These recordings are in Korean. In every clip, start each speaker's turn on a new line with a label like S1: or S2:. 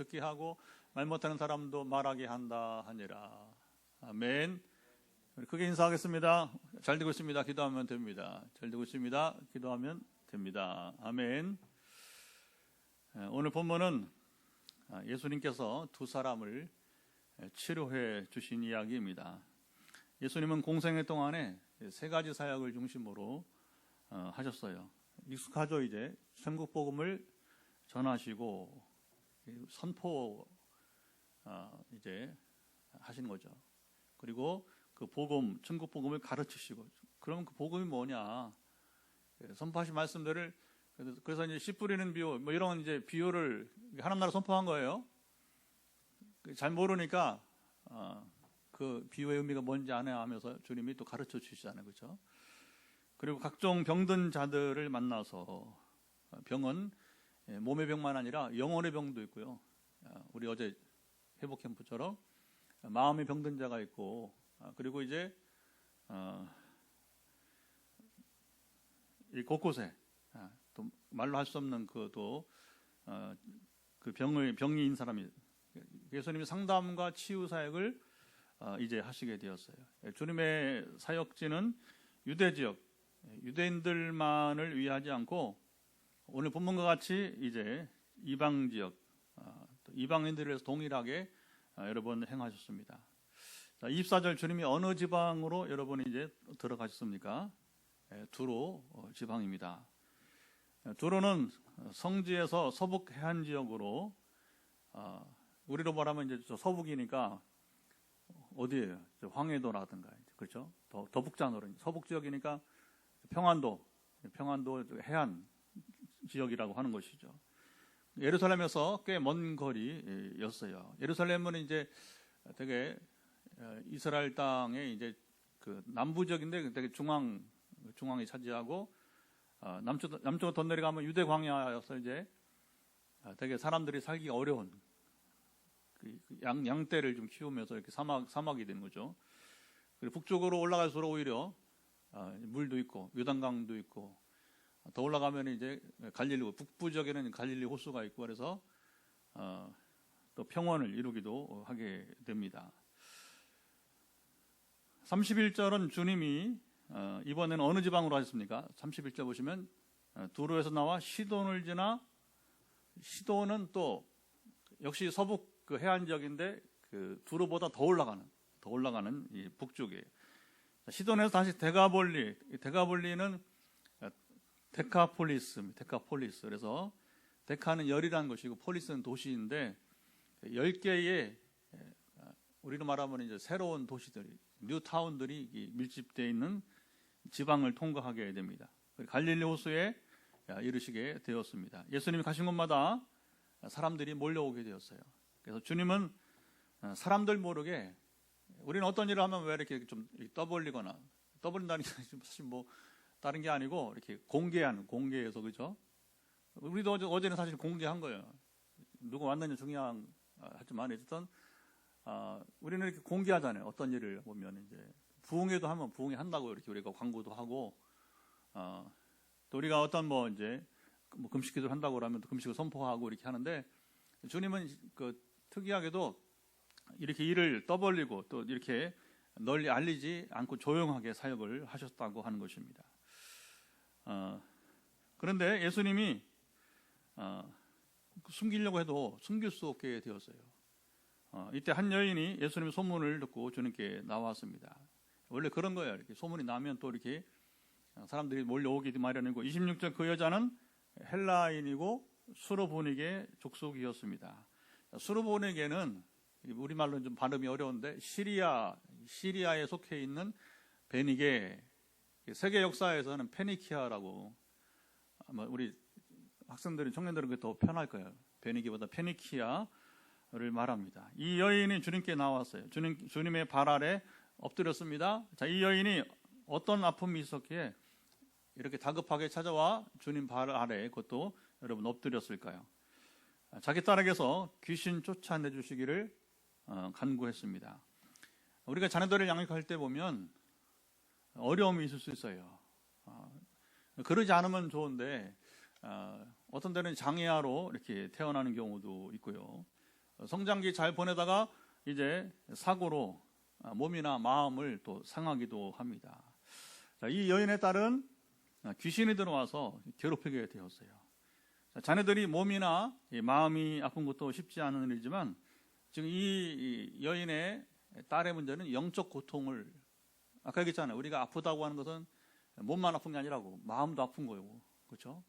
S1: 듣게 하고 말 못하는 사람도 말하게 한다 하니라. 아멘. 크게 인사하겠습니다. 잘 되고 있습니다. 기도하면 됩니다. 잘 되고 있습니다. 기도하면 됩니다. 아멘. 오늘 본문은 예수님께서 두 사람을 치료해 주신 이야기입니다. 예수님은 공생애 동안에 세 가지 사역을 중심으로 하셨어요. 익숙하죠. 이제 천국 복음을 전하시고 선포 이제 하시는 거죠. 그리고 그 복음, 천국 복음을 가르치시고, 그럼 그 복음이 뭐냐? 선포하신 말씀들을, 그래서 이제 씨 뿌리는 비유, 뭐 이런 이제 비유를 하나님 나라 선포한 거예요. 잘 모르니까 그 비유의 의미가 뭔지 아냐 하면서 주님이 또 가르쳐 주시잖아요, 그렇죠? 그리고 각종 병든 자들을 만나서, 병은 몸의 병만 아니라 영혼의 병도 있고요. 우리 어제 회복 캠프처럼 마음의 병든 자가 있고, 그리고 이제 이 곳곳에 또 말로 할 수 없는 그 병이인 사람이, 예수님이 상담과 치유 사역을 이제 하시게 되었어요. 주님의 사역지는 유대 지역, 유대인들만을 위하지 않고 오늘 본문과 같이 이제 이방 지역, 이방인들을 위해서 동일하게 여러 번 행하셨습니다. 24절, 주님이 어느 지방으로 여러분이 이제 들어가셨습니까? 두로 지방입니다. 두로는 성지에서 서북 해안 지역으로, 우리로 말하면 이제 저 서북이니까 어디예요? 황해도라든가, 그렇죠? 더 북장으로 서북 지역이니까 평안도 해안 지역이라고 하는 것이죠. 예루살렘에서 꽤 먼 거리였어요. 예루살렘은 이제 되게 이스라엘 땅의 이제 그 남부적인데 되게 중앙이 차지하고, 남쪽으로 더 내려가면 유대 광야여서 이제 되게 사람들이 살기 어려운 양떼를 좀 키우면서 이렇게 사막이 되는 거죠. 그리고 북쪽으로 올라갈수록 오히려 물도 있고 요단강도 있고, 더 올라가면 이제 갈릴리, 북부적에는 갈릴리 호수가 있고, 그래서 또 평원을 이루기도 하게 됩니다. 31절은 주님이 이번에는 어느 지방으로 하셨습니까? 31절 보시면 두로에서 나와 시돈을 지나, 시돈은 또 역시 서북 그 해안 지역인데 그 두로보다 더 올라가는 이 북쪽이에요. 시돈에서 다시 데가볼리는 데카폴리스. 그래서 데카는 열이라는 것이고 폴리스는 도시인데, 10개의 우리로 말하면 이제 새로운 도시들이, 뉴타운들이 밀집되어 있는 지방을 통과하게 됩니다. 갈릴리 호수에 이르시게 되었습니다. 예수님이 가신 곳마다 사람들이 몰려오게 되었어요. 그래서 주님은 사람들 모르게, 우리는 어떤 일을 하면 왜 이렇게 좀 떠벌린다는 게 사실 뭐 다른 게 아니고 이렇게 공개해서, 그죠? 우리도 어제는 사실 공개한 거예요. 누가 왔느냐 중요하지만 어쨌든 우리는 이렇게 공개하잖아요. 어떤 일을 보면 이제 부흥회도 하면 부흥회 한다고 이렇게 우리가 광고도 하고, 또 우리가 어떤 뭐 이제 뭐 금식기도를 한다고 그러면 또 금식을 선포하고 이렇게 하는데, 주님은 그 특이하게도 이렇게 일을 떠벌리고 또 이렇게 널리 알리지 않고 조용하게 사역을 하셨다고 하는 것입니다. 그런데 예수님이 숨기려고 해도 숨길 수 없게 되었어요. 이때 한 여인이 예수님의 소문을 듣고 주님께 나왔습니다. 원래 그런 거예요. 이렇게 소문이 나면 또 이렇게 사람들이 몰려오기 마련이고, 26절, 그 여자는 헬라인이고 수로보니게 족속이었습니다. 수로보니게는 우리말로는 좀 발음이 어려운데 시리아에 속해 있는 베니게, 세계 역사에서는 페니키아라고, 아마 우리 학생들은, 청년들은 그게 더 편할 거예요. 베니게보다 페니키아를 말합니다. 이 여인이 주님께 나왔어요. 주님의 발 아래 엎드렸습니다. 자, 이 여인이 어떤 아픔이 있었기에 이렇게 다급하게 찾아와 주님 발 아래, 그것도 여러분 엎드렸을까요? 자기 딸에게서 귀신 쫓아내 주시기를 간구했습니다. 우리가 자녀들을 양육할 때 보면 어려움이 있을 수 있어요. 그러지 않으면 좋은데 어떤 때는 장애아로 이렇게 태어나는 경우도 있고요. 성장기 잘 보내다가 이제 사고로 몸이나 마음을 또 상하기도 합니다. 자, 이 여인의 딸은 귀신이 들어와서 괴롭히게 되었어요. 자, 자네들이 몸이나 마음이 아픈 것도 쉽지 않은 일이지만 지금 이 여인의 딸의 문제는 영적 고통을, 아까 얘기했잖아요. 우리가 아프다고 하는 것은 몸만 아픈 게 아니라고 마음도 아픈 거예요. 그렇죠?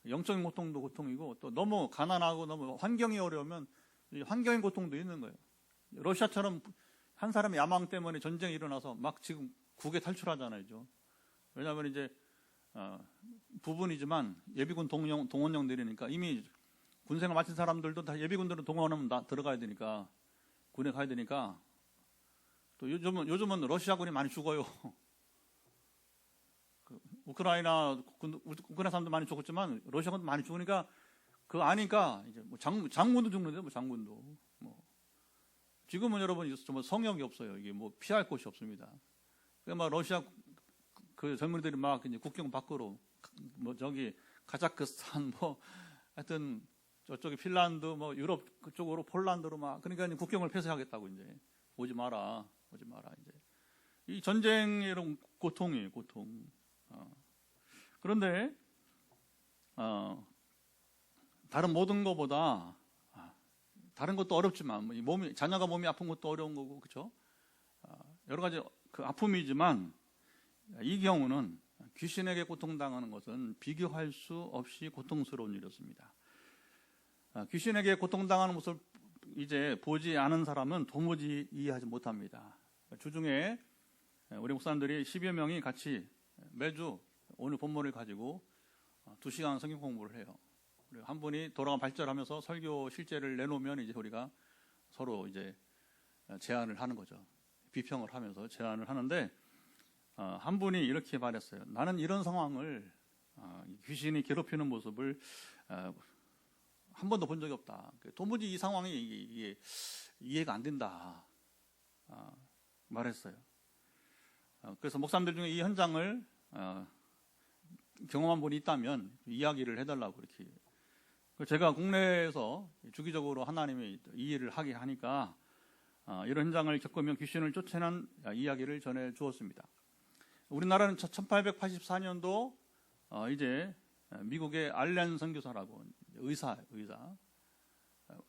S1: 영적인 고통도 고통이고 또 너무 가난하고 너무 환경이 어려우면 환경의 고통도 있는 거예요. 러시아처럼 한 사람의 야망 때문에 전쟁이 일어나서 막 지금 국외 탈출하잖아요. 왜냐하면 이제 부분이지만 예비군 동원령 내리니까 이미 군생활 마친 사람들도 다 예비군들은 동원하면 다 들어가야 되니까 군에 가야 되니까 또 요즘은 러시아군이 많이 죽어요. 우크라이나 사람도 많이 죽었지만 러시아군도 많이 죽으니까 그거 아니까 이제 뭐 장군도 죽는데 뭐 장군도 뭐 지금은 여러분 정말 성역이 없어요. 이게 뭐 피할 곳이 없습니다. 그러니까 막 러시아 그 젊은이들이 막 이제 국경 밖으로 뭐 저기 카자흐스탄 뭐 하여튼 저쪽에 핀란드 뭐 유럽 그쪽으로 폴란드로 막 그러니까 이제 국경을 폐쇄하겠다고 이제 오지 마라 이제 이 전쟁의 이런 고통이에요. 고통. 그런데 다른 모든 것보다 다른 것도 어렵지만 자녀가 몸이 아픈 것도 어려운 거고 그렇죠? 여러 가지 그 아픔이지만 이 경우는 귀신에게 고통당하는 것은 비교할 수 없이 고통스러운 일이었습니다. 귀신에게 고통당하는 것을 이제 보지 않은 사람은 도무지 이해하지 못합니다. 주중에 우리 목사님들이 10여 명이 같이 매주 오늘 본문을 가지고 2시간 성경 공부를 해요. 그리고 한 분이 돌아가 발전하면서 설교 실제를 내놓으면 이제 우리가 서로 이제 제안을 하는 거죠. 비평을 하면서 제안을 하는데 한 분이 이렇게 말했어요. 나는 이런 상황을 귀신이 괴롭히는 모습을 한 번도 본 적이 없다. 도무지 이 상황이 이게 이해가 안 된다 말했어요. 그래서 목사님들 중에 이 현장을 경험한 분이 있다면 이야기를 해달라고 이렇게. 제가 국내에서 주기적으로 하나님의 이 일을 하게 하니까 이런 현장을 겪으면 귀신을 쫓아내는 이야기를 전해 주었습니다. 우리나라는 1884년도 이제 미국의 알렌 선교사라고 의사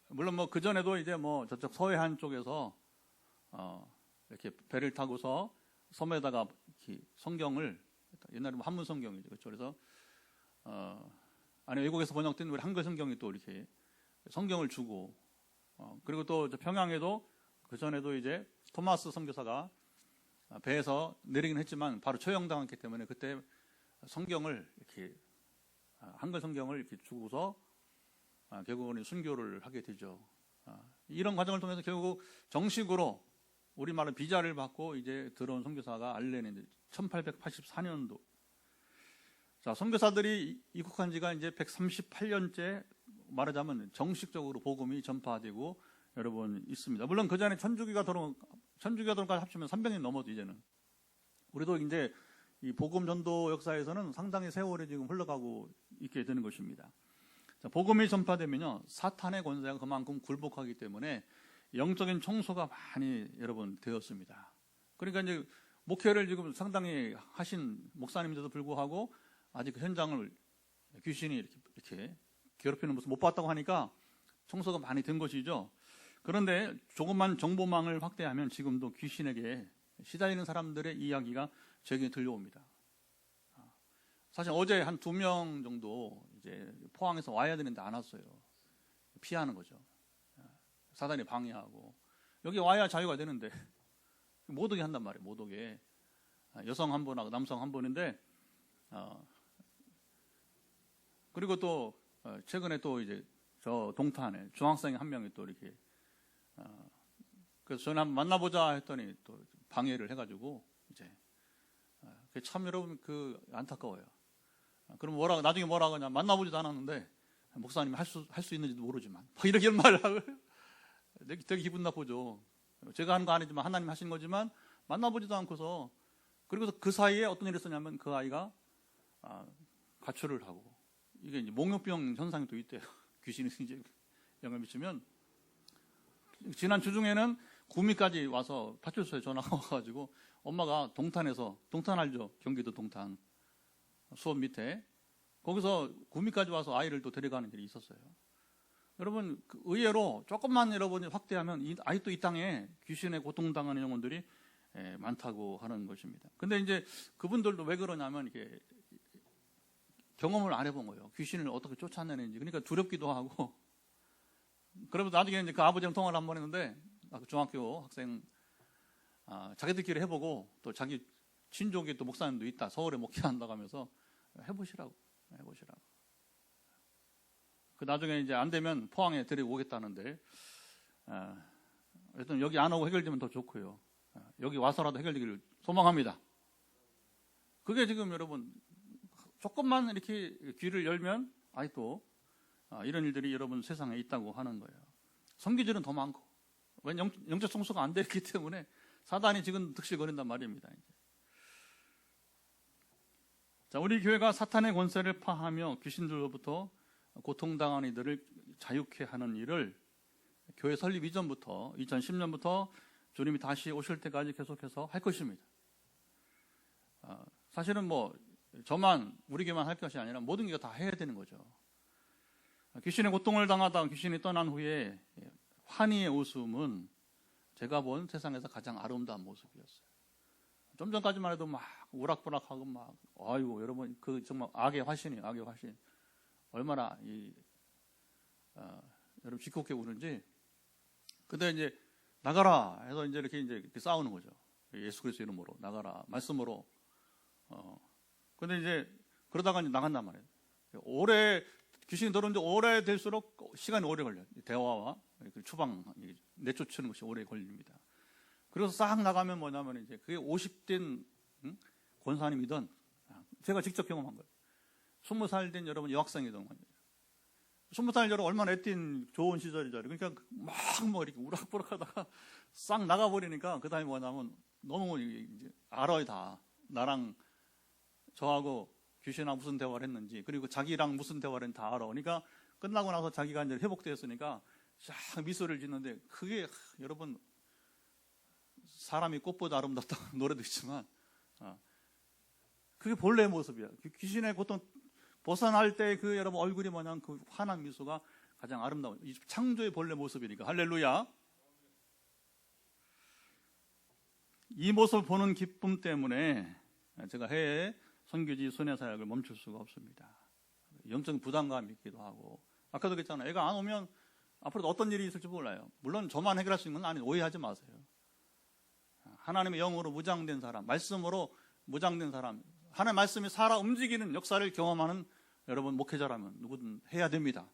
S1: 물론 뭐 그 전에도 이제 뭐 저쪽 서해안 쪽에서 이렇게 배를 타고서 섬에다가 이렇게 성경을 옛날에 뭐 한문 성경이죠. 그렇죠? 그래서 안에 외국에서 번역된 우리 한글 성경이 또 이렇게 성경을 주고 그리고 또 평양에도 그 전에도 이제 토마스 선교사가 배에서 내리긴 했지만 바로 처형당했기 때문에 그때 성경을 이렇게 한글 성경을 이렇게 주고서 결국은 순교를 하게 되죠. 이런 과정을 통해서 결국 정식으로 우리말로 비자를 받고 이제 들어온 선교사가 알렌인데 1884년도. 자, 선교사들이 입국한 지가 이제 138년째 말하자면 정식적으로 복음이 전파되고 여러분 있습니다. 물론 그 전에 천주교가 들어온까지 합치면 300년 넘어도 이제는 우리도 이제 이 복음 전도 역사에서는 상당히 세월이 지금 흘러가고 있게 되는 것입니다. 자, 복음이 전파되면요 사탄의 권세가 그만큼 굴복하기 때문에 영적인 청소가 많이 여러분 되었습니다. 그러니까 이제 목회를 지금 상당히 하신 목사님들도 불구하고 아직 그 현장을 귀신이 이렇게 괴롭히는 모습 못 봤다고 하니까 청소가 많이 된 것이죠. 그런데 조금만 정보망을 확대하면 지금도 귀신에게 시달리는 사람들의 이야기가 저에게 들려옵니다. 사실 어제 한 2명 정도 이제 포항에서 와야 되는데 안 왔어요. 피하는 거죠. 사단이 방해하고 여기 와야 자유가 되는데 못 오게 한단 말이에요. 못 오게. 여성 한 분하고 남성 한 분인데 그리고 또 최근에 또 이제 저 동탄에 중학생 한 명이 또 이렇게 그래서 저는 한번 만나보자 했더니 또 방해를 해가지고 이제 참 여러분 그 안타까워요. 그럼 나중에 뭐라고 하냐 만나보지도 않았는데 목사님이 할 수 있는지도 모르지만 이렇게 말을 하고 되게 기분 나쁘죠. 제가 하는 거 아니지만 하나님 하신 거지만 만나보지도 않고서 그리고서 그 사이에 어떤 일이 있었냐면 그 아이가 가출을 하고 이게 이제 몽유병 현상이 또 있대요. 귀신이 이제 영향을 미치면 지난 주중에는 구미까지 와서 파출소에 전화가 와가지고 엄마가 동탄 알죠? 경기도 동탄 수원 밑에 거기서 구미까지 와서 아이를 또 데려가는 일이 있었어요. 여러분 의외로 조금만 여러분이 확대하면 아직도 이 땅에 귀신에 고통당하는 영혼들이 많다고 하는 것입니다. 근데 이제 그분들도 왜 그러냐면 이게 경험을 안 해본 거예요. 귀신을 어떻게 쫓아내는지. 그러니까 두렵기도 하고. 그러면서 나중에 이제 그 아버지랑 통화를 한 번 했는데 중학교 학생 자기들끼리 해보고 또 자기 친족에 또 목사님도 있다. 서울에 목회한다고 하면서 해보시라고. 그 나중에 이제 안 되면 포항에 데리고 오겠다는데 일단 여기 안 오고 해결되면 더 좋고요. 여기 와서라도 해결되기를 소망합니다. 그게 지금 여러분 조금만 이렇게 귀를 열면 아직도 이런 일들이 여러분 세상에 있다고 하는 거예요. 성기질은 더 많고 영적 성소가 안 됐기 때문에 사단이 지금 득실거린단 말입니다. 자, 우리 교회가 사탄의 권세를 파하며 귀신들로부터 고통당한 이들을 자유케 하는 일을 교회 설립 이전부터 2010년부터 주님이 다시 오실 때까지 계속해서 할 것입니다. 사실은 저만 우리 교회만 할 것이 아니라 모든 교회가 다 해야 되는 거죠. 귀신의 고통을 당하다 귀신이 떠난 후에 환희의 웃음은 제가 본 세상에서 가장 아름다운 모습이었어요. 좀 전까지만 해도 막 우락부락하고 막 아이고 여러분 그 정말 악의 화신이에요. 악의 화신. 얼마나 여러분 짓궂게 우는지. 근데 이제 나가라 해서 이제 이렇게 싸우는 거죠. 예수 그리스도 이름으로 나가라 말씀으로. 근데 이제 그러다가 이제 나간단 말이에요. 오래 귀신이 들어오는데 오래 될수록 시간이 오래 걸려요. 대화와 추방 내쫓는 것이 오래 걸립니다. 그래서 싹 나가면 뭐냐면 이제 그게 50된 권사님이든 제가 직접 경험한 거예요. 20살 된 여러분 여학생이든 20살 여러분 얼마나 애띤 좋은 시절이죠. 그러니까 막 이렇게 우락부락하다가 싹 나가버리니까 그 다음에 뭐냐면 너무 이제 알아요 다. 나랑 저하고 귀신하고 무슨 대화를 했는지 그리고 자기랑 무슨 대화를 했는지 다 알아. 그러니까 끝나고 나서 자기가 이제 회복되었으니까 쫙 미소를 짓는데 그게 여러분 사람이 꽃보다 아름답다는 노래도 있지만 그게 본래의 모습이야. 귀신의 고통 벗어날 때 그 여러분 얼굴이 뭐냐면 그 환한 미소가 가장 아름다운 창조의 본래 모습이니까 할렐루야. 이 모습을 보는 기쁨 때문에 제가 해외 선교지 순회 사역을 멈출 수가 없습니다. 영적 부담감이 있기도 하고 아까도 그랬잖아요. 애가 안 오면 앞으로 어떤 일이 있을지 몰라요. 물론 저만 해결할 수 있는 건 아니에요. 오해하지 마세요. 하나님의 영으로 무장된 사람, 말씀으로 무장된 사람, 하나님의 말씀이 살아 움직이는 역사를 경험하는 여러분 목회자라면 누구든 해야 됩니다.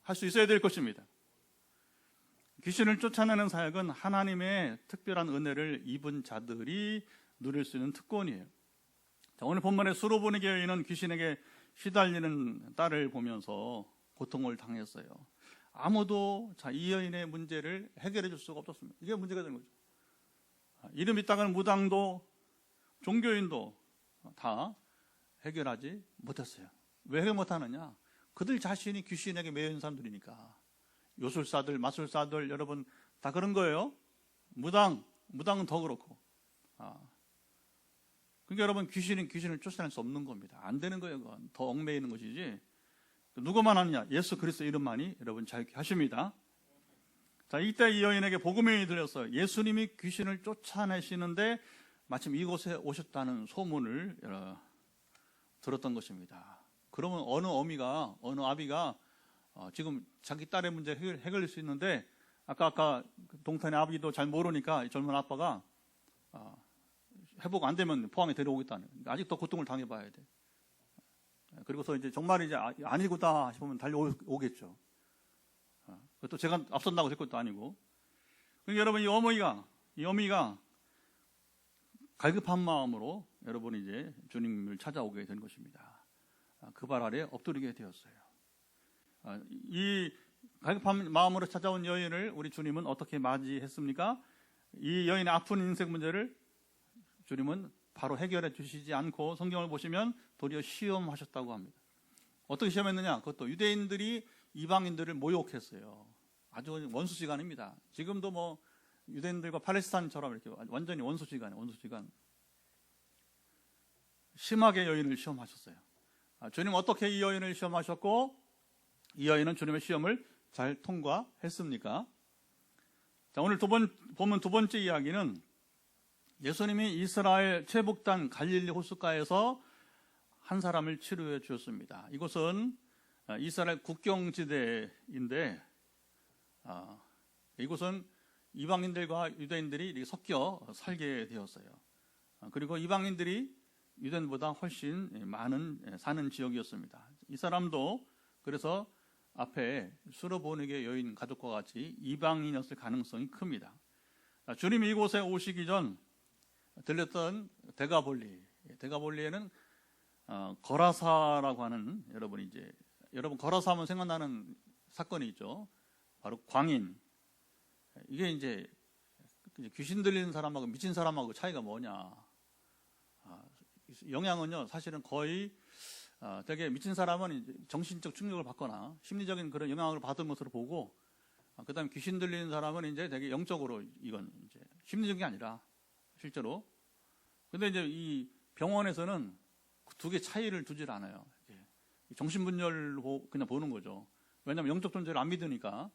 S1: 할 수 있어야 될 것입니다. 귀신을 쫓아내는 사역은 하나님의 특별한 은혜를 입은 자들이 누릴 수 있는 특권이에요. 자, 오늘 본문의 수로보니 여인은 귀신에게 시달리는 딸을 보면서 고통을 당했어요. 아무도 이 여인의 문제를 해결해 줄 수가 없었습니다. 이게 문제가 된 거죠. 이름 있다가는 무당도 종교인도 다 해결하지 못했어요. 왜 해결 못하느냐? 그들 자신이 귀신에게 매여 있는 사람들이니까. 요술사들, 마술사들 여러분 다 그런 거예요. 무당은 더 그렇고. 그러니까 여러분 귀신을 쫓아낼 수 없는 겁니다. 안 되는 거예요. 그건. 더 얽매이는 것이지. 누구만 하느냐? 예수 그리스도 이름만이 여러분 자유케 하십니다. 자, 이때 이 여인에게 복음이 들렸어요. 예수님이 귀신을 쫓아내시는데 마침 이곳에 오셨다는 소문을 들었던 것입니다. 그러면 어느 아비가 지금 자기 딸의 문제 해결할 수 있는데 아까 동탄의 아비도 잘 모르니까 젊은 아빠가 회복 안 되면 포항에 데려오겠다는. 아직 더 고통을 당해봐야 돼. 그리고서 이제 정말 이제 아니구나 싶으면 달려오겠죠. 그것도 제가 앞선다고 될 것도 아니고. 그러니까 여러분 이 어머니가 갈급한 마음으로 여러분 이제 주님을 찾아오게 된 것입니다. 그 발 아래 엎드리게 되었어요. 이 갈급한 마음으로 찾아온 여인을 우리 주님은 어떻게 맞이했습니까? 이 여인의 아픈 인생 문제를 주님은 바로 해결해 주시지 않고 성경을 보시면 도리어 시험하셨다고 합니다. 어떻게 시험했느냐? 그것도 유대인들이 이방인들을 모욕했어요. 아주 원수지간입니다. 지금도 뭐 유대인들과 팔레스타인처럼 이렇게 완전히 원수지간. 심하게 여인을 시험하셨어요. 주님 어떻게 이 여인을 시험하셨고 이 여인은 주님의 시험을 잘 통과했습니까? 자, 오늘 보면 두 번째 이야기는 예수님이 이스라엘 최북단 갈릴리 호숫가에서 한 사람을 치료해 주셨습니다. 이곳은 이스라엘 국경지대인데 이곳은 이방인들과 유대인들이 섞여 살게 되었어요. 그리고 이방인들이 유대인보다 훨씬 많은 사는 지역이었습니다. 이 사람도 그래서 앞에 수르보니게 여인 가족과 같이 이방인이었을 가능성이 큽니다. 주님이 이곳에 오시기 전 들렸던 데가볼리에는 거라사라고 하는 여러분 거라사 하면 생각나는 사건이 있죠. 바로 광인. 이게 이제 귀신 들리는 사람하고 미친 사람하고 차이가 뭐냐? 영향은요 사실은 거의 되게 미친 사람은 이제 정신적 충격을 받거나 심리적인 그런 영향을 받은 것으로 보고 그다음에 귀신 들리는 사람은 이제 되게 영적으로 이건 이제 심리적인 게 아니라 실제로. 근데 이제 이 병원에서는 두 개 차이를 두질 않아요. 정신분열로 그냥 보는 거죠. 왜냐하면 영적 존재를 안 믿으니까.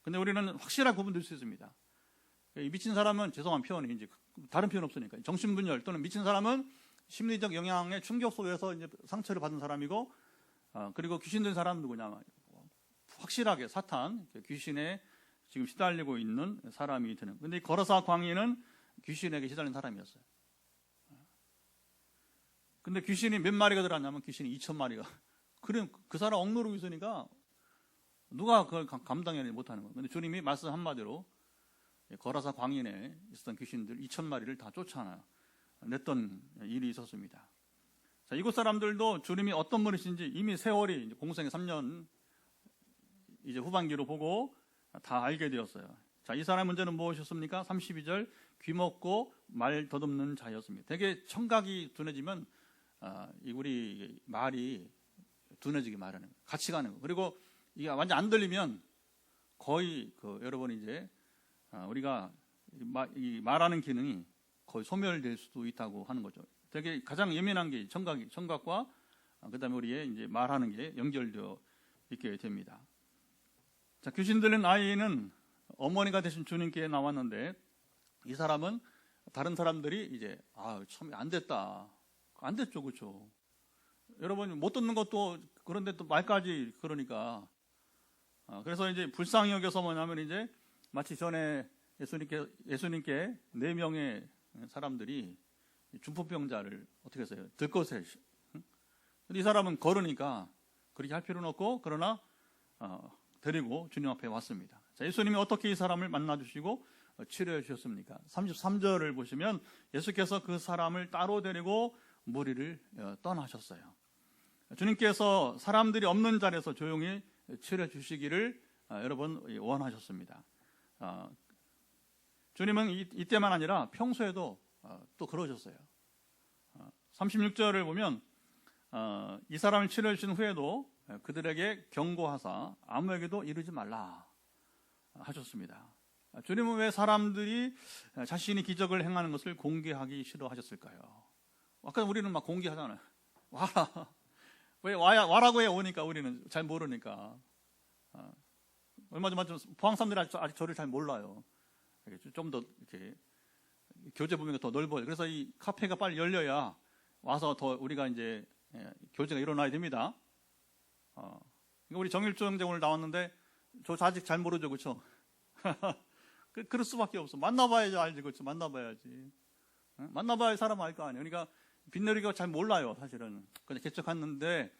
S1: 근데 우리는 확실하게 구분될 수 있습니다. 이 미친 사람은 죄송한 표현이 이제 다른 표현 없으니까 정신분열 또는 미친 사람은 심리적 영향의 충격 속에서 이제 상처를 받은 사람이고, 그리고 귀신 든 사람은 누구냐? 확실하게 사탄, 귀신에 지금 시달리고 있는 사람이 되는. 근데 이 거라사 광인은 귀신에게 시달린 사람이었어요. 근데 귀신이 몇 마리가 들어왔냐면 귀신이 2,000마리가. 그럼 그 사람 억누르고 있으니까 누가 그걸 감당하지 못하는 거예요. 근데 주님이 말씀 한마디로 거라사 광인에 있었던 귀신들 2,000마리를 다 쫓아냈던 일이 있었습니다. 자, 이곳 사람들도 주님이 어떤 분이신지 이미 세월이 이제 공생의 3년 이제 후반기로 보고 다 알게 되었어요. 자, 이 사람의 문제는 무엇이었습니까? 32절 귀먹고 말 더듬는 자였습니다. 되게 청각이 둔해지면 우리 말이 둔해지게 마련해요. 같이 가는 거. 그리고 이게 완전 안 들리면 거의 여러분 이제 우리가 이 말하는 기능이 거의 소멸될 수도 있다고 하는 거죠. 되게 가장 예민한 게 청각과 그다음에 우리의 이제 말하는 게 연결되어 있게 됩니다. 자, 귀신 들린 아이는 어머니가 되신 주님께 나왔는데 이 사람은 다른 사람들이 이제 참 안 됐다. 안 됐죠, 그렇죠? 여러분 못 듣는 것도 그런데 또 말까지 그러니까 그래서 이제 불쌍히 여겨서 뭐냐면 이제 마치 전에 예수님께 4명의 사람들이 중풍병자를 어떻게 했어요? 들것에. 근데 이 사람은 걸으니까 그렇게 할 필요는 없고 그러나 데리고 주님 앞에 왔습니다. 자, 예수님이 어떻게 이 사람을 만나주시고 치료해 주셨습니까? 33절을 보시면 예수께서 그 사람을 따로 데리고 무리를 떠나셨어요. 주님께서 사람들이 없는 자리에서 조용히 치료해 주시기를 여러분 원하셨습니다. 주님은 이때만 아니라 평소에도 또 그러셨어요. 36절을 보면 이 사람을 치료해 주신 후에도 그들에게 경고하사 아무에게도 이르지 말라 하셨습니다. 주님은 왜 사람들이 자신이 기적을 행하는 것을 공개하기 싫어하셨을까요? 아까 우리는 막 공개하잖아요. 와라. 왜 와라고 해 오니까 우리는 잘 모르니까. 얼마 전에 포항 사람들이 아직 저를 잘 몰라요. 좀 더 이렇게 교제 부분이 더 넓어요. 그래서 이 카페가 빨리 열려야 와서 더 우리가 이제 교제가 일어나야 됩니다. 우리 정일조 형제 오늘 나왔는데 저 아직 잘 모르죠, 그렇죠? 그럴 수밖에 없어. 만나봐야지 알지, 그렇죠? 만나봐야지. 만나봐야 사람 알 거 아니에요. 그러니까 빈내리가 잘 몰라요, 사실은. 그냥 개척했는데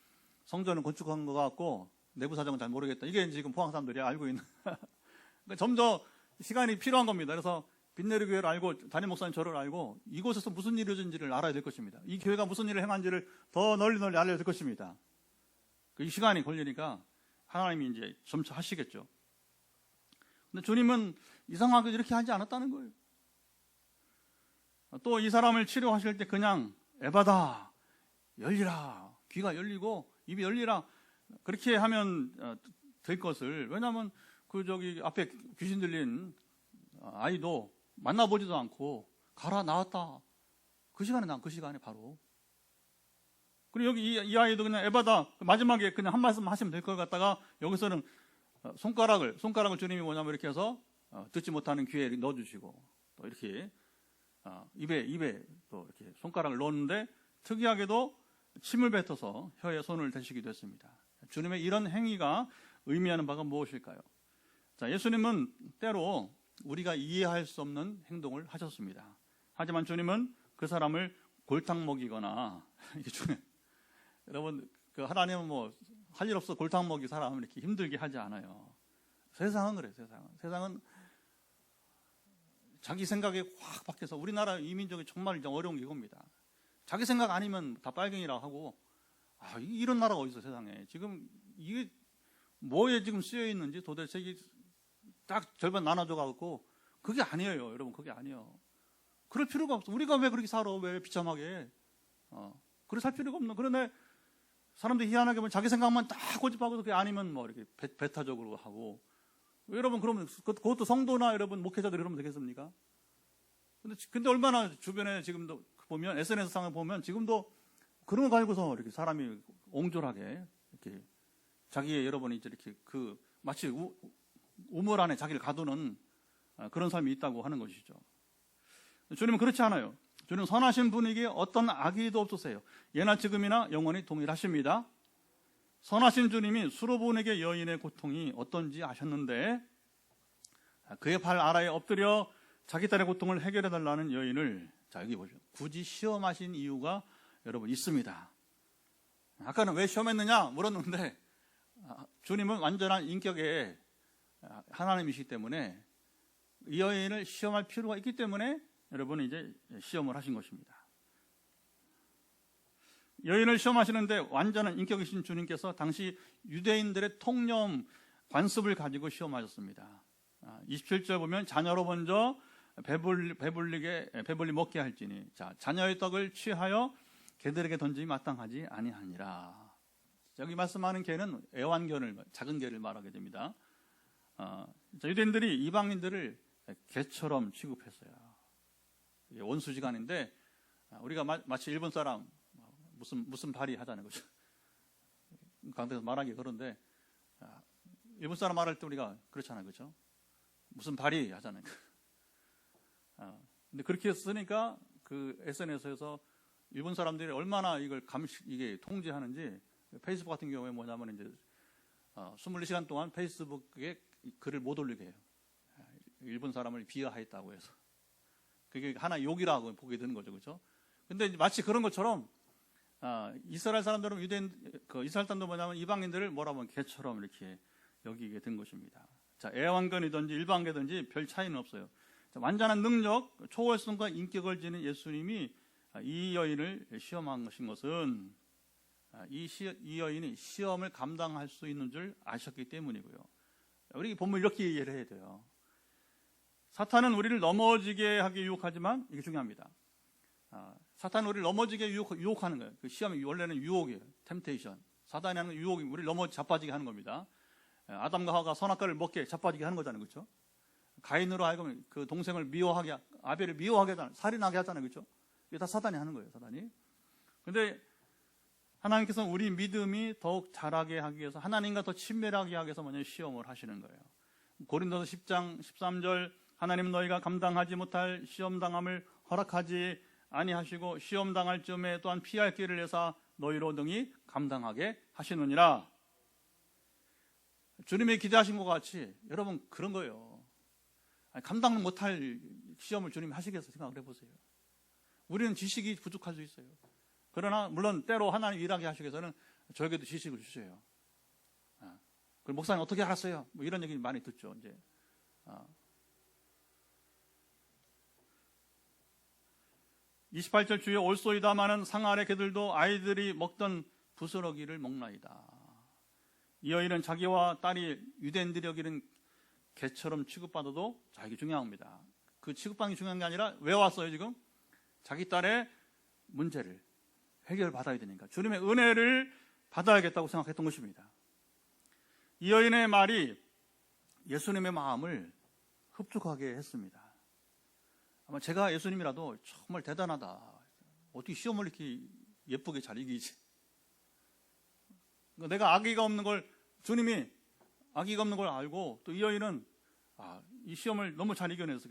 S1: 성전은 건축한 것 같고 내부 사정은 잘 모르겠다. 이게 지금 포항 사람들이 알고 있는. 그러니까 점점 시간이 필요한 겁니다. 그래서 빈내리 교회를 알고 담임 목사님 저를 알고 이곳에서 무슨 일이 이루어진지를 알아야 될 것입니다. 이 교회가 무슨 일을 행한지를 더 널리 알려야 될 것입니다. 이 시간이 걸리니까 하나님이 이제 점차 하시겠죠. 근데 주님은 이상하게 이렇게 하지 않았다는 거예요. 또 이 사람을 치료하실 때 그냥 에바다 열리라, 귀가 열리고 입이 열리라 그렇게 하면 될 것을, 왜냐하면 앞에 귀신 들린 아이도 만나보지도 않고 가라 나왔다. 그 시간에 바로. 그리고 여기 이 아이도 그냥 에바다 마지막에 그냥 한 말씀 하시면 될 것 같다가 여기서는 손가락을 주님이 뭐냐면 이렇게 해서 듣지 못하는 귀에 넣어주시고 또 이렇게 입에 또 이렇게 손가락을 넣었는데 특이하게도 침을 뱉어서 혀에 손을 대시기도 했습니다. 주님의 이런 행위가 의미하는 바가 무엇일까요? 자, 예수님은 때로 우리가 이해할 수 없는 행동을 하셨습니다. 하지만 주님은 그 사람을 골탕 먹이거나 여러분 그 하나님은 뭐 할 일 없어 골탕 먹이 사람을 이렇게 힘들게 하지 않아요. 세상은 그래요. 세상은 자기 생각에 확 바뀌어서 우리나라 이민족이 정말 어려운 게 이겁니다. 자기 생각 아니면 다 빨갱이라고 하고 이런 나라가 어디 있어 세상에. 지금 이게 뭐에 지금 쓰여 있는지 도대체 이게 딱 절반 나눠져 갖고 그게 아니에요. 여러분 그게 아니에요. 그럴 필요가 없어. 우리가 왜 그렇게 살아? 왜 비참하게? 그렇게 살 필요가 없는. 그런데 사람들이 희한하게 보면 자기 생각만 딱 고집하고 그게 아니면 뭐 이렇게 배타적으로 하고. 여러분 그러면 그것도 성도나 여러분 목회자들이 그러면 되겠습니까? 근데 얼마나 주변에 지금도 보면 SNS상을 보면 지금도 그런 거 가지고서 이렇게 사람이 옹졸하게 이렇게 자기의 여러분이 이렇게 마치 우물 안에 자기를 가두는 그런 삶이 있다고 하는 것이죠. 주님은 그렇지 않아요. 주님은 선하신 분에게 어떤 악의도 없으세요. 예나 지금이나 영원히 동일하십니다. 선하신 주님이 수로보내게 여인의 고통이 어떤지 아셨는데 그의 발 아래에 엎드려 자기 딸의 고통을 해결해달라는 여인을 자 여기 보죠. 굳이 시험하신 이유가 여러분 있습니다. 아까는 왜 시험했느냐 물었는데 주님은 완전한 인격의 하나님이시기 때문에 이 여인을 시험할 필요가 있기 때문에 여러분은 이제 시험을 하신 것입니다. 여인을 시험하시는데 완전한 인격이신 주님께서 당시 유대인들의 통념 관습을 가지고 시험하셨습니다. 27절 보면 자녀로 먼저 배불리 먹게 할지니 자 자녀의 떡을 취하여 개들에게 던짐이 마땅하지 아니하니라. 여기 말씀하는 개는 애완견을 작은 개를 말하게 됩니다. 유대인들이 이방인들을 개처럼 취급했어요. 이게 원수지간인데 우리가 마치 일본 사람 무슨 발이 하자는 거죠. 강대에서 말하기 그런데 일본 사람 말할 때 우리가 그렇잖아요, 그렇죠? 무슨 발이 하잖아요. 근데 그렇게 쓰니까 그 SNS에서 일본 사람들이 얼마나 이걸 이게 통제하는지 페이스북 같은 경우에 뭐냐면 이제 24시간 동안 페이스북에 글을 못 올리게 해요. 일본 사람을 비하했다고 해서. 그게 하나 욕이라고 보게 되는 거죠, 그렇죠? 근데 마치 그런 것처럼 이스라엘 사람들은 이스라엘 사람들 뭐냐면 이방인들을 뭐라고 하면 개처럼 이렇게 여기게 된 것입니다. 자, 애완견이든지 일반개든지 별 차이는 없어요. 자, 완전한 능력, 초월성과 인격을 지닌 예수님이 이 여인을 시험한 것은 이 여인이 시험을 감당할 수 있는 줄 아셨기 때문이고요. 우리 본문 이렇게 이해를 해야 돼요. 사탄은 우리를 넘어지게 하기 유혹하지만 이게 중요합니다. 사탄은 우리를 넘어지게 유혹하는 거예요. 그 시험이 원래는 유혹이에요. 템테이션. 사탄이 하는 유혹이 우리를 자빠지게 하는 겁니다. 아담과 하와가 선악과를 먹게 자빠지게 하는 거잖아요, 그렇죠? 가인으로 하여금 그 동생을 미워하게, 아벨을 미워하게 하잖아요. 살인하게 하잖아요, 그렇죠? 이게 다 사탄이 하는 거예요, 사탄이. 근데 하나님께서는 우리 믿음이 더욱 자라게 하기 위해서 하나님과 더 친밀하게 하기 위해서 먼저 시험을 하시는 거예요. 고린도서 10장 13절 하나님은 너희가 감당하지 못할 시험당함을 허락하지 아니하시고 시험당할 즈음에 또한 피할 길을 내사 너희로 등이 감당하게 하시느니라. 주님이 기대하신 것 같이 여러분 그런 거예요. 감당 못할 시험을 주님이 하시겠어요? 생각을 해보세요. 우리는 지식이 부족할 수 있어요. 그러나 물론 때로 하나님 일하게 하시기 위해서는 저에게도 지식을 주셔요. 그 목사님 어떻게 알았어요? 뭐 이런 얘기 많이 듣죠. 이제 28절 주에 올소이다마는 상 아래 개들도 아이들이 먹던 부스러기를 먹나이다. 이 여인은 자기와 딸이 유대인들이 여기는 개처럼 취급받아도 자 이게 중요합니다. 그 취급받는 게 중요한 게 아니라 왜 왔어요 지금? 자기 딸의 문제를 해결받아야 되니까 주님의 은혜를 받아야겠다고 생각했던 것입니다. 이 여인의 말이 예수님의 마음을 흡족하게 했습니다. 아마 제가 예수님이라도 정말 대단하다. 어떻게 시험을 이렇게 예쁘게 잘 이기지? 내가 악의가 없는 걸, 주님이 악의가 없는 걸 알고 또 이 여인은 이 시험을 너무 잘 이겨내서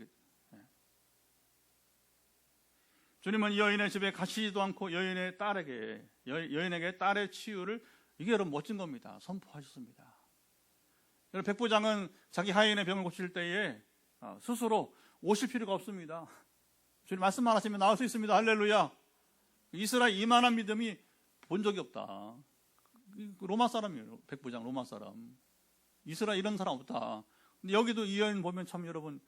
S1: 주님은 이 여인의 집에 가시지도 않고 여인에게 딸의 치유를, 이게 여러분 멋진 겁니다. 선포하셨습니다. 여러분, 백부장은 자기 하인의 병을 고칠 때에 스스로 오실 필요가 없습니다. 주님 말씀만 하시면 나올 수 있습니다. 할렐루야. 이스라엘 이만한 믿음이 본 적이 없다. 로마 사람이에요. 백부장 로마 사람. 이스라엘 이런 사람 없다. 근데 여기도 이 여인 보면 참 여러분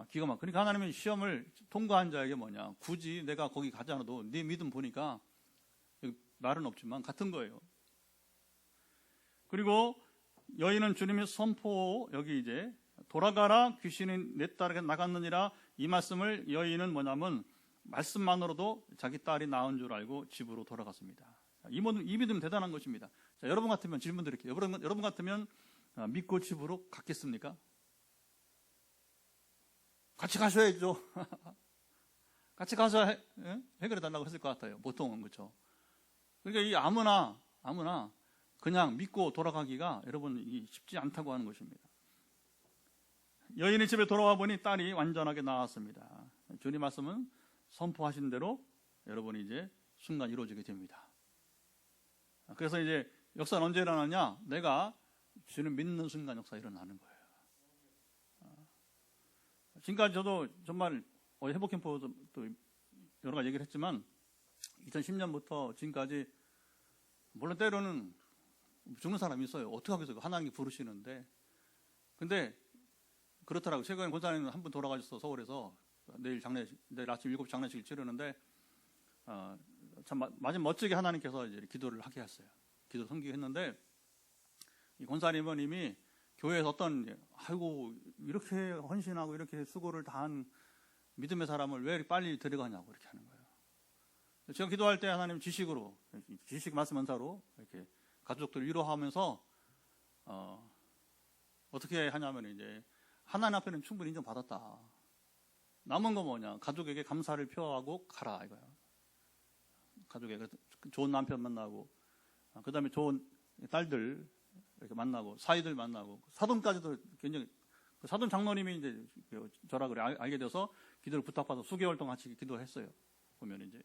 S1: 기가 막. 그러니까 하나님은 시험을 통과한 자에게 뭐냐, 굳이 내가 거기 가지 않아도 네 믿음 보니까 말은 없지만 같은 거예요. 그리고 여인은 주님의 선포, 여기 이제 돌아가라, 귀신이 내 딸에게 나갔느니라, 이 말씀을 여인은 뭐냐면 말씀만으로도 자기 딸이 나은 줄 알고 집으로 돌아갔습니다. 이 믿음 대단한 것입니다. 자, 여러분 같으면 질문 드릴게요. 여러분 같으면 믿고 집으로 갔겠습니까? 같이 가셔야죠. 같이 가서 해결해 달라고 했을 것 같아요. 보통은. 그렇죠. 그러니까 이 아무나 그냥 믿고 돌아가기가 여러분 쉽지 않다고 하는 것입니다. 여인의 집에 돌아와 보니 딸이 완전하게 나았습니다. 주님 말씀은 선포하신 대로 여러분이 이제 순간 이루어지게 됩니다. 그래서 이제 역사는 언제 일어나냐? 내가 주님 믿는 순간 역사 일어나는 거예요. 지금까지 저도 정말 회복 캠프도 또 여러 가지 얘기를 했지만 2010년부터 지금까지 물론 때로는 죽는 사람이 있어요. 어떻게 하겠어요? 하나님이 부르시는데. 근데 그렇더라고요. 최근에 권사님 한 분 돌아가셔서 서울에서 내일 아침 7시 장례식을 치르는데 참 마지막 멋지게 하나님께서 이제 기도를 하게 했어요. 기도 섬기했는데 이 권사님은 이미 교회에서 어떤 아이고 이렇게 헌신하고 이렇게 수고를 다한 믿음의 사람을 왜 빨리 데려가냐고 이렇게 하는 거예요. 제가 기도할 때 하나님 지식 말씀 은사로 이렇게 가족들 위로하면서 어떻게 하냐면 이제 하나님 앞에는 충분히 인정받았다. 남은 거 뭐냐? 가족에게 감사를 표하고 가라 이거야. 가족에게 좋은 남편 만나고, 그 다음에 좋은 딸들 이렇게 만나고, 사이들 만나고, 사돈까지도 굉장히, 사돈 장로님이 이제 저라 그래 알게 돼서 기도를 부탁받아서 수개월 동안 같이 기도했어요. 보면 이제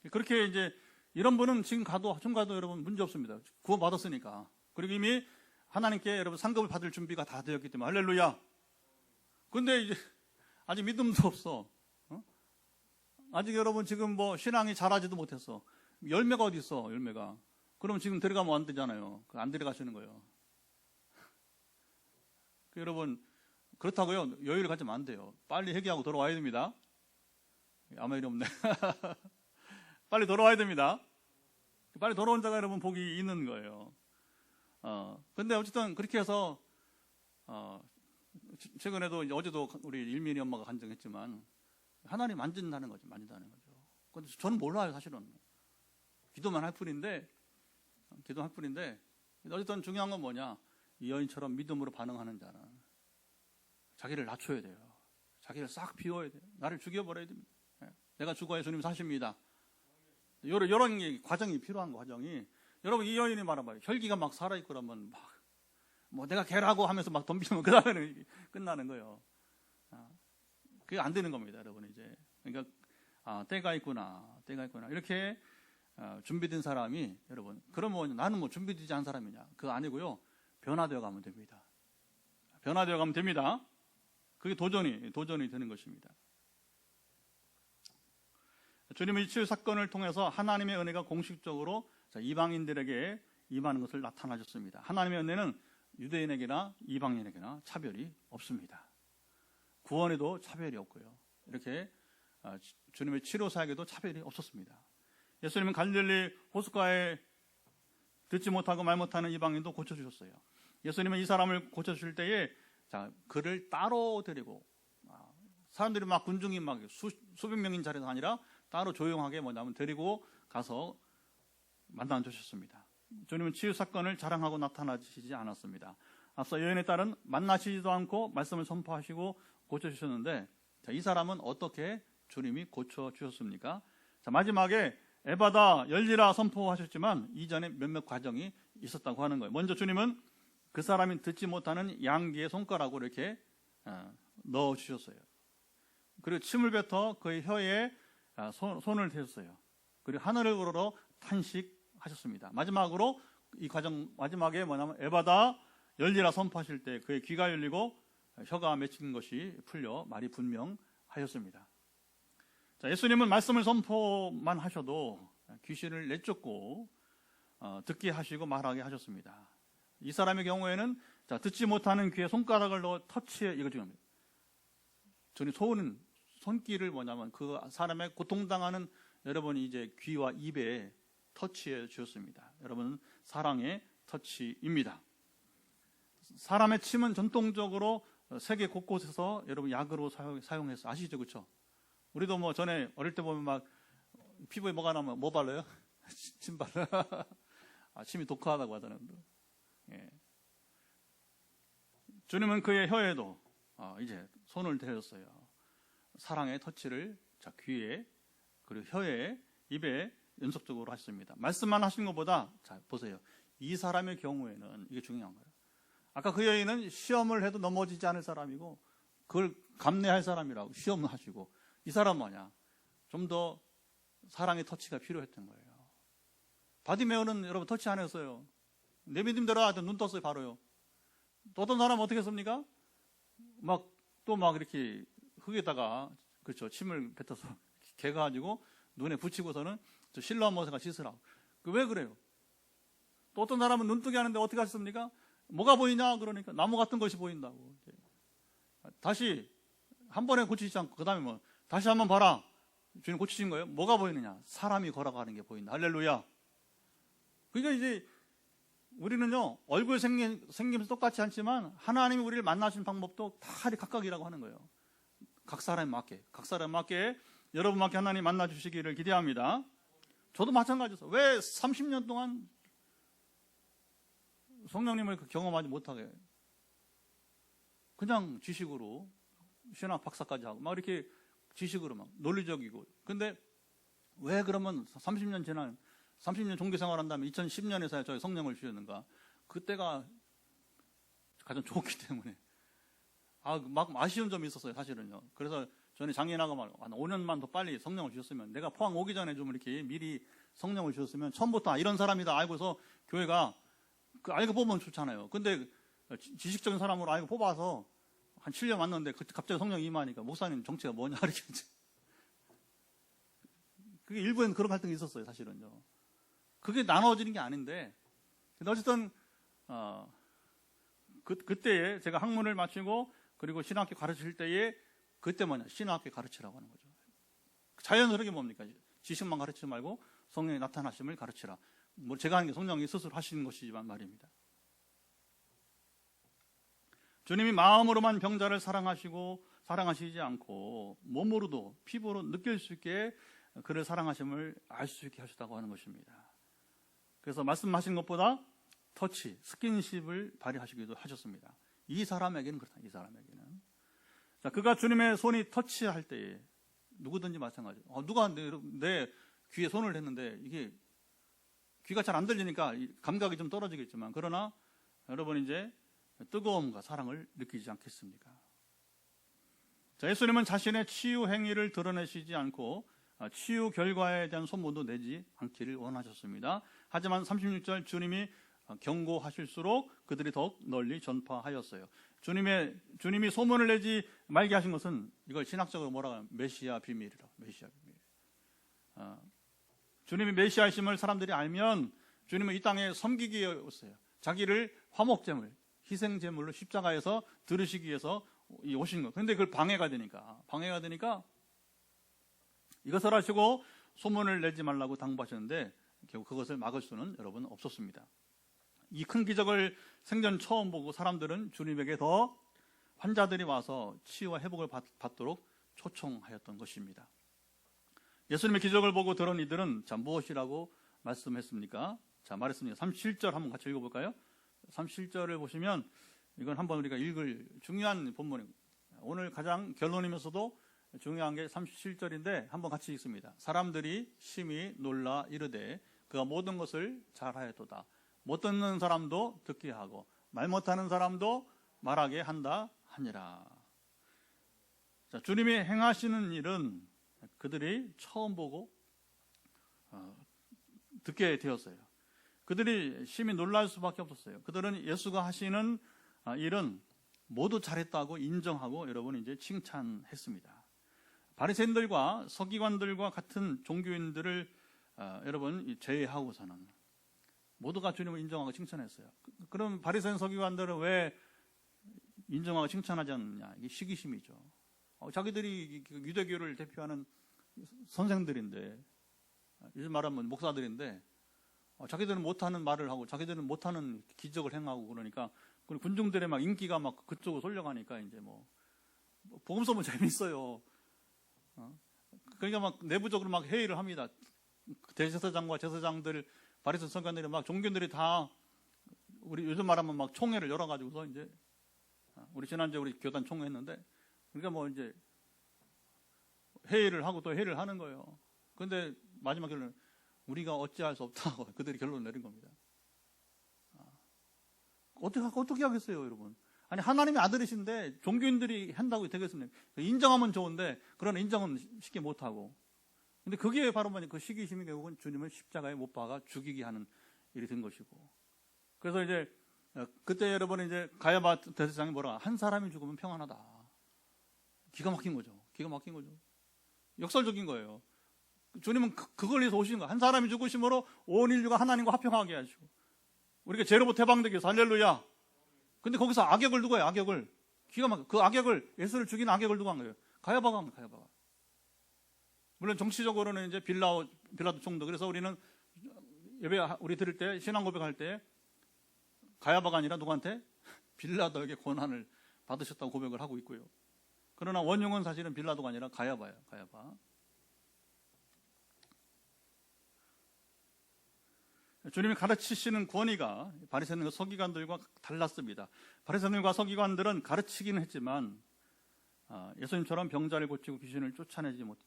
S1: 그렇게 이제 이런 분은 지금 가도 여러분 문제 없습니다. 구원 받았으니까. 그리고 이미 하나님께 여러분 상급을 받을 준비가 다 되었기 때문에 할렐루야. 근데 이제 아직 믿음도 없어. 아직 여러분 지금 뭐 신앙이 자라지도 못했어. 열매가 어디 있어? 열매가. 그럼 지금 데려가면 안 되잖아요. 안 데려가시는 거예요. 여러분 그렇다고요. 여유를 가지면 안 돼요. 빨리 회개하고 돌아와야 됩니다. 아무 일이 없네. 빨리 돌아와야 됩니다. 빨리 돌아온 자가 여러분 복이 있는 거예요. 근데 어쨌든 그렇게 해서 최근에도 어제도 우리 일민이 엄마가 간증했지만 하나님 만진다는 거죠. 근데 저는 몰라요, 사실은. 기도만 할 뿐인데 어쨌든 중요한 건 뭐냐? 이 여인처럼 믿음으로 반응하는 자는 자기를 낮춰야 돼요. 자기를 싹 비워야 돼요. 나를 죽여버려야 됩니다. 내가 죽어야 주님 사십니다. 이런 과정이 필요한 과정이. 여러분 이 여인이 말하면 혈기가 막 살아있고 그러면 뭐 내가 개라고 하면서 막 덤비면 그 다음에는 끝나는 거예요. 그게 안 되는 겁니다, 여러분 이제. 그러니까 때가 있구나 이렇게 준비된 사람이 여러분 그러면 나는 뭐 준비되지 않은 사람이냐? 그거 아니고요. 변화되어 가면 됩니다. 그게 도전이 되는 것입니다. 주님의 치유 사건을 통해서 하나님의 은혜가 공식적으로 이방인들에게 임하는 것을 나타나셨습니다. 하나님의 은혜는 유대인에게나 이방인에게나 차별이 없습니다. 구원에도 차별이 없고요. 이렇게 주님의 치료 사역에도 차별이 없었습니다. 예수님은 갈릴리 호숫가에 듣지 못하고 말 못하는 이방인도 고쳐주셨어요. 예수님은 이 사람을 고쳐주실 때에 그를 따로 데리고 사람들이 막 군중이 막 수백 명인 자리가 아니라 따로 조용하게 뭐냐면 데리고 가서 만나주셨습니다. 주님은 치유 사건을 자랑하고 나타나시지 않았습니다. 앞서 여인의 딸은 만나시지도 않고 말씀을 선포하시고 고쳐주셨는데, 자, 이 사람은 어떻게 주님이 고쳐주셨습니까? 자, 마지막에 에바다 열리라 선포하셨지만 이전에 몇몇 과정이 있었다고 하는 거예요. 먼저 주님은 그 사람이 듣지 못하는 양귀의 손가락으로 이렇게 넣어주셨어요. 그리고 침을 뱉어 그의 혀에 손을 대셨어요. 그리고 하늘을 우러러 탄식하셨습니다. 마지막으로 이 과정 마지막에 뭐냐면 에바다 열리라 선포하실 때 그의 귀가 열리고 혀가 맺힌 것이 풀려 말이 분명하였습니다. 자, 예수님은 말씀을 선포만 하셔도 귀신을 내쫓고 듣게 하시고 말하게 하셨습니다. 이 사람의 경우에는 자, 듣지 못하는 귀에 손가락을 넣어 터치해 이거 중요합니다. 저는 손길을 뭐냐면 그 사람의 고통당하는 여러분이 이제 귀와 입에 터치해 주셨습니다. 여러분 사랑의 터치입니다. 사람의 침은 전통적으로 세계 곳곳에서 여러분 약으로 사용해서 아시죠, 그렇죠? 우리도 뭐 전에 어릴 때 보면 막 피부에 뭐가 나면 뭐 발라요? 침 발라. 침이 독하다고 하잖아요. 예. 주님은 그의 혀에도 이제 손을 대셨어요. 사랑의 터치를 자, 귀에 그리고 혀에 입에 연속적으로 하셨습니다. 말씀만 하신 것보다 자 보세요. 이 사람의 경우에는 이게 중요한 거예요. 아까 그 여인은 시험을 해도 넘어지지 않을 사람이고 그걸 감내할 사람이라고 시험을 하시고, 이 사람 뭐냐? 좀 더 사랑의 터치가 필요했던 거예요. 바디메오는 여러분 터치 안 했어요. 내 믿음대로 하여튼 눈 떴어요, 바로요. 또 어떤 사람은 어떻게 했습니까? 막 이렇게 흙에다가 그렇죠, 침을 뱉어서 개가지고 눈에 붙이고서는 실로암 모세가 씻으라고. 왜 그래요? 또 어떤 사람은 눈뜨게 하는데 어떻게 하셨습니까? 뭐가 보이냐? 그러니까 나무 같은 것이 보인다고. 다시 한 번에 고치지 않고 그 다음에 뭐 다시 한번 봐라. 주님 고치신 거예요? 뭐가 보이느냐? 사람이 걸어가는 게 보인다. 할렐루야. 그러니까 이제 우리는요, 얼굴 생김새 똑같지 않지만 하나님이 우리를 만나신 방법도 다 각각이라고 하는 거예요. 각 사람에 맞게 여러분밖에 하나님 만나주시기를 기대합니다. 저도 마찬가지였어요. 왜 30년 동안 성령님을 경험하지 못하게 그냥 지식으로 신학 박사까지 하고 막 이렇게 지식으로 막 논리적이고, 근데 왜 그러면 30년 종교 생활한 다음에 2010년에서야 저희 성령을 주셨는가? 그때가 가장 좋기 때문에 막 아쉬운 점이 있었어요, 사실은요. 그래서 저는 장인아가 한 5년만 더 빨리 성령을 주셨으면, 내가 포항 오기 전에 좀 이렇게 미리 성령을 주셨으면 처음부터 이런 사람이다 알고서 교회가 알고 뽑으면 좋잖아요. 근데 지식적인 사람으로 알고 뽑아서 한 7년 왔는데 갑자기 성령이 임하니까 목사님 정체가 뭐냐 이렇게. 그게 일부에는 그런 갈등이 있었어요, 사실은요. 그게 나눠지는 게 아닌데, 근데 어쨌든 그때에 제가 학문을 마치고 그리고 신학교 가르칠 때에 그때 신학교 가르치라고 하는 거죠. 자연 흐르게 뭡니까? 지식만 가르치지 말고 성령의 나타나심을 가르치라. 뭐 제가 하는 게 성령이 스스로 하시는 것이지만 말입니다. 주님이 마음으로만 병자를 사랑하시지 않고 몸으로도 피부로 느낄 수 있게 그를 사랑하심을 알 수 있게 하셨다고 하는 것입니다. 그래서 말씀하신 것보다 터치, 스킨십을 발휘하시기도 하셨습니다. 이 사람에게는 그렇다. 이 사람에게는. 자, 그가 주님의 손이 터치할 때에 누구든지 마찬가지예요. 누가 내 귀에 손을 댔는데 이게 귀가 잘 안 들리니까 감각이 좀 떨어지겠지만, 그러나 여러분 이제 뜨거움과 사랑을 느끼지 않겠습니까? 자, 예수님은 자신의 치유 행위를 드러내시지 않고 치유 결과에 대한 소문도 내지 않기를 원하셨습니다. 하지만 36절 주님이 경고하실수록 그들이 더욱 널리 전파하였어요. 주님이 소문을 내지 말게 하신 것은 이걸 신학적으로 뭐라고 하면 메시아 비밀이라고. 메시아 비밀. 주님이 메시아이심을 사람들이 알면 주님은 이 땅에 섬기기 위해 오셨어요. 자기를 화목제물, 희생제물로 십자가에서 들으시기 위해서 오신 거예요. 그런데 그걸 방해가 되니까 이것을 하시고 소문을 내지 말라고 당부하셨는데 결국 그것을 막을 수는 여러분 없었습니다. 이 큰 기적을 생전 처음 보고 사람들은 주님에게 더 환자들이 와서 치유와 회복을 받도록 초청하였던 것입니다. 예수님의 기적을 보고 들은 이들은 자, 무엇이라고 말씀했습니까? 자, 말했습니다. 37절 한번 같이 읽어볼까요? 37절을 보시면 이건 한번 우리가 읽을 중요한 본문입니다. 오늘 가장 결론이면서도 중요한 게 37절인데 한번 같이 읽습니다. 사람들이 심히 놀라 이르되 그가 모든 것을 잘하였도다. 못 듣는 사람도 듣게 하고 말 못하는 사람도 말하게 한다 하니라. 자, 주님이 행하시는 일은 그들이 처음 보고 듣게 되었어요. 그들이 심히 놀랄 수밖에 없었어요. 그들은 예수가 하시는 일은 모두 잘했다고 인정하고 여러분 이제 칭찬했습니다. 바리새인들과 서기관들과 같은 종교인들을 여러분 제외하고서는 모두가 주님을 인정하고 칭찬했어요. 그럼 바리새인 서기관들은 왜 인정하고 칭찬하지 않느냐? 이게 시기심이죠. 자기들이 유대교를 대표하는 선생들인데, 요즘 말하면 목사들인데, 자기들은 못하는 말을 하고 자기들은 못하는 기적을 행하고 그러니까 군중들의 막 인기가 막 그쪽으로 쏠려가니까 이제 뭐 복음 소문 재밌어요. 그러니까 막 내부적으로 막 회의를 합니다. 대제사장과 제사장들, 바리새인 서기관들이 막 종교인들이 다 우리 요즘 말하면 막 총회를 열어가지고서 이제 우리 지난주에 우리 교단 총회했는데 그러니까 뭐 이제 회의를 하고 또 회의를 하는 거예요. 그런데 마지막 결론은 우리가 어찌할 수 없다고 그들이 결론을 내린 겁니다. 어떻게 하겠어요, 여러분? 아니, 하나님의 아들이신데 종교인들이 한다고 되겠습니까? 인정하면 좋은데, 그러나 인정은 쉽게 못하고. 근데 그게 바로 그 시기심이 결국은 주님을 십자가에 못 박아 죽이게 하는 일이 된 것이고. 그래서 이제, 그때 여러분 이제 가야바 대제사장이 뭐라, 한 사람이 죽으면 평안하다. 기가 막힌 거죠. 기가 막힌 거죠. 역설적인 거예요. 주님은 그걸 위해서 오신 거예요. 한 사람이 죽으심으로 온 인류가 하나님과 화평하게 하시고. 우리가 죄로부터 해방되기 위해서 할렐루야. 근데 거기서 악역을 누가 해요? 악역을. 기가 막혀. 그 악역을, 예수를 죽인 악역을 누가 한 거예요? 가야바가 한 거예요. 가야바가. 물론 정치적으로는 이제 빌라도 총독. 그래서 우리는 예배 우리 들을 때 신앙 고백할 때 가야바가 아니라 누구한테? 빌라도에게 고난을 받으셨다고 고백을 하고 있고요. 그러나 원흉은 사실은 빌라도가 아니라 가야바예요. 가야바. 주님이 가르치시는 권위가 바리새인과 서기관들과 달랐습니다. 바리새인과 서기관들은 가르치기는 했지만 예수님처럼 병자를 고치고 귀신을 쫓아내지 못.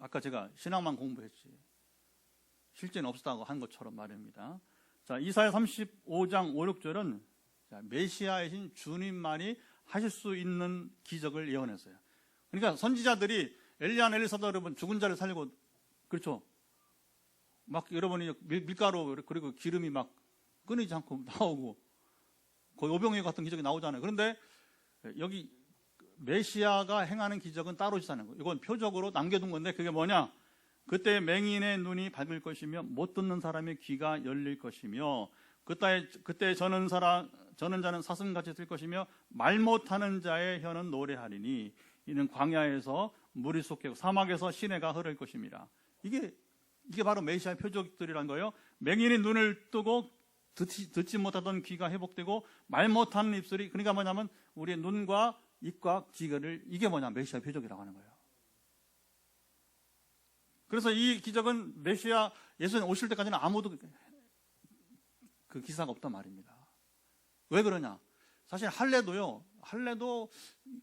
S1: 아까 제가 신앙만 공부했지 실제는 없었다고 한 것처럼 말입니다. 자, 이사야 35장 5, 6절은 메시아이신 주님만이 하실 수 있는 기적을 예언했어요. 그러니까 선지자들이 엘리야나 엘리사도 여러분 죽은 자를 살리고 그렇죠. 막 여러분이 밀가루 그리고 기름이 막 끊이지 않고 나오고 거의 오병이어 같은 기적이 나오잖아요. 그런데 여기 메시아가 행하는 기적은 따로 있다는 거예요. 이건 표적으로 남겨둔 건데 그게 뭐냐? 그때 맹인의 눈이 밝을 것이며 못 듣는 사람의 귀가 열릴 것이며 그때 저는 자는 사슴같이 될 것이며 말 못하는 자의 혀는 노래하리니 이는 광야에서 물이 솟고 사막에서 시내가 흐를 것입니다. 이게 바로 메시아의 표적들이란 거예요. 맹인이 눈을 뜨고 듣지 못하던 귀가 회복되고 말 못하는 입술이, 그러니까 뭐냐면 우리의 눈과 입과 귀를, 이게 뭐냐? 메시아의 표적이라고 하는 거예요. 그래서 이 기적은 메시아 예수님 오실 때까지는 아무도 그 기사가 없단 말입니다. 왜 그러냐? 사실 할례도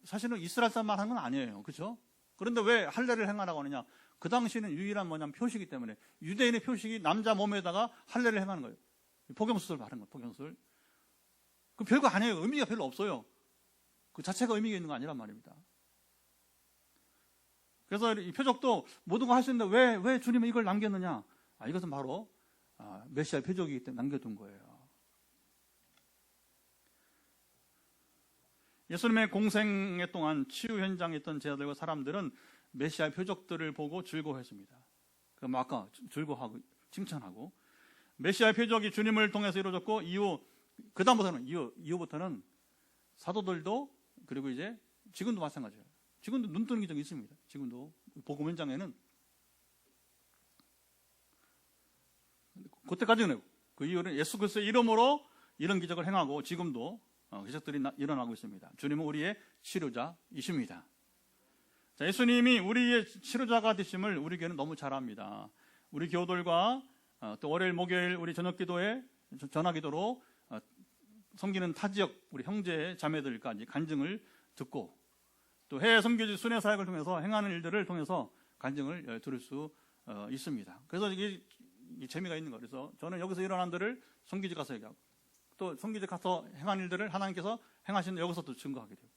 S1: 사실은 이스라엘 사람만 하는 건 아니에요. 그렇죠? 그런데 왜 할례를 행하라고 하느냐? 그 당시에는 유일한 뭐냐면 표시이기 때문에 유대인의 표식이 남자 몸에다가 할례를 행하는 거예요. 복용수술 바른 거, 복용수술. 그 별거 아니에요. 의미가 별로 없어요. 그 자체가 의미가 있는 거 아니란 말입니다. 그래서 이 표적도 모든 거 할 수 있는데 왜 주님은 이걸 남겼느냐? 이것은 바로 메시아의 표적이기 때문에 남겨둔 거예요. 예수님의 공생애 동안 치유 현장에 있던 제자들과 사람들은 메시아의 표적들을 보고 즐거워했습니다. 그럼 아까 즐거워하고 칭찬하고 메시아의 표적이 주님을 통해서 이루어졌고 이후부터는 사도들도 그리고 이제 지금도 마찬가지예요. 지금도 눈 뜨는 기적이 있습니다. 지금도 복음 현장에는 그때까지는 그 이후는 예수 그리스도의 이름으로 이런 기적을 행하고 지금도 기적들이 일어나고 있습니다. 주님은 우리의 치료자이십니다. 자, 예수님이 우리의 치료자가 되심을 우리 교회는 너무 잘 압니다. 우리 교우들과 또 월요일, 목요일 우리 저녁 기도에 전화 기도로 섬기는 타 지역 우리 형제 자매들까지 간증을 듣고 또 해외 선교지 순회 사역을 통해서 행하는 일들을 통해서 간증을 들을 수 있습니다. 그래서 이게 재미가 있는 거예요. 그래서 저는 여기서 일어난 일들을 선교지 가서 얘기하고 또 선교지 가서 행한 일들을 하나님께서 행하신 여기서 또 증거하게 돼요.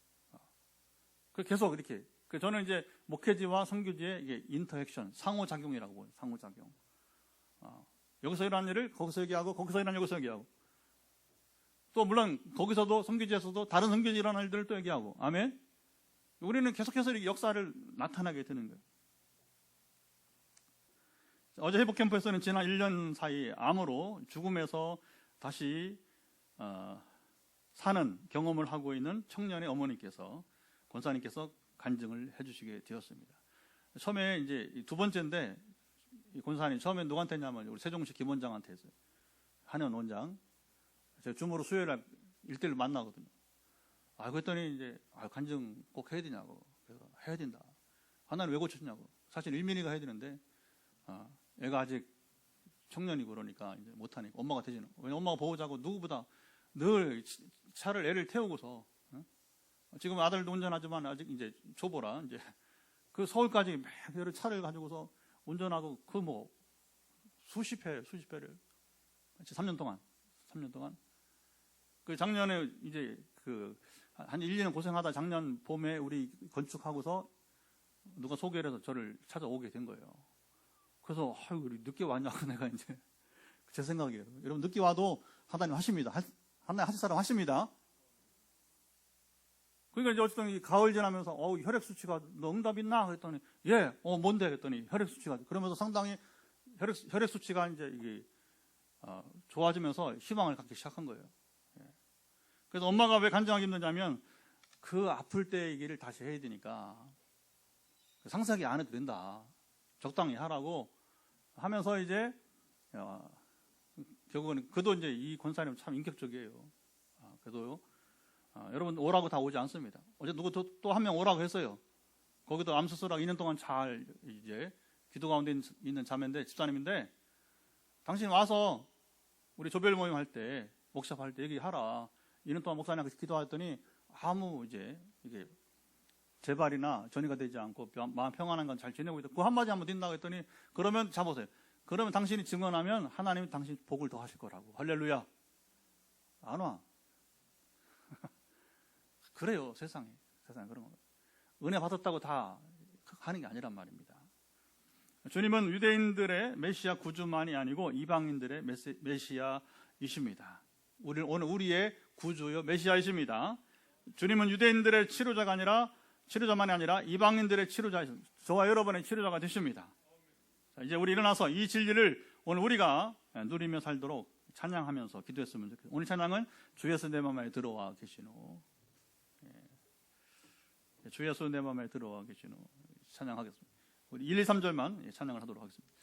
S1: 계속 이렇게 저는 이제 목회지와 선교지의 이게 인터액션, 상호작용이라고 보여요. 상호작용. 여기서 일어난 일을 거기서 얘기하고 거기서 일어난 여기서 얘기하고 또 물론 거기서도 선교지에서도 다른 선교지 일어난 일들을 또 얘기하고 아멘. 우리는 계속해서 이렇게 역사를 나타나게 되는 거예요. 어제 회복 캠프에서는 지난 1년 사이 암으로 죽음에서 다시 사는 경험을 하고 있는 청년의 어머니께서 권사님께서 간증을 해주시게 되었습니다. 처음에 이제 두 번째인데 이 권사님 처음에 누구한테 했냐면 우리 세종시 김 원장한테 했어요. 한현 원장. 제가 줌으로 수요일날 1대1 만나거든요. 그랬더니 이제 간증 꼭 해야 되냐고. 그래서 해야 된다. 하나는 왜 고쳤냐고. 사실 일민이가 해야 되는데 애가 아직 청년이고 그러니까 이제 못하니까 엄마가 대신은. 왜냐면 엄마가 보호자고 누구보다 늘 차를 애를 태우고서 지금 아들도 운전하지만 아직 이제 초보라 이제 그 서울까지 막 차를 가지고서 운전하고 그 뭐 수십 회를 3년 동안 그 작년에 이제 한 1년 고생하다 작년 봄에 우리 건축하고서 누가 소개를 해서 저를 찾아오게 된 거예요. 그래서 우리 늦게 왔냐고 내가 이제 제 생각이에요. 여러분 늦게 와도 하나님 하십니다. 하나님 하실 사람 하십니다. 그러니까 이제 어쨌든 이 가을 지나면서 혈액 수치가 너 응답 있나? 그랬더니 예, 뭔데? 그랬더니 혈액 수치가 그러면서 상당히 혈액 수치가 이제 이게 좋아지면서 희망을 갖기 시작한 거예요. 예. 그래서 엄마가 왜 간증하기 힘드냐면 그 아플 때 얘기를 다시 해야 되니까 상세하게 안 해도 된다. 적당히 하라고 하면서 이제 결국은 그도 이제 이 권사님 참 인격적이에요. 그래도 여러분 오라고 다 오지 않습니다. 어제 누구 또 한 명 오라고 했어요. 거기도 암 수술하고 2년 동안 잘 이제 기도 가운데 있는 자매인데 집사님인데 당신 와서 우리 조별 모임 할 때 목샵 할 때 얘기하라. 2년 동안 목사님한테 기도했더니 아무 이제 이게 재발이나 전이가 되지 않고 마음 평안한 건 잘 지내고 있다. 그 한마디 한번 뛴다고 했더니 그러면 잡으세요. 그러면 당신이 증언하면 하나님이 당신 복을 더 하실 거라고. 할렐루야. 안 와. 그래요. 세상에 그런 거. 은혜 받았다고 다 하는 게 아니란 말입니다. 주님은 유대인들의 메시아 구주만이 아니고 이방인들의 메시아이십니다. 오늘 우리의 구주요 메시아이십니다. 주님은 유대인들의 치료자만이 아니라 이방인들의 치료자이십니다. 저와 여러분의 치료자가 되십니다. 자, 이제 우리 일어나서 이 진리를 오늘 우리가 누리며 살도록 찬양하면서 기도했으면 좋겠습니다. 오늘 찬양은 주 예수 내 맘에 들어와 계시노. 주 예수 내 맘에 들어와 계시노. 찬양하겠습니다. 우리 1, 2, 3절만 찬양을 하도록 하겠습니다.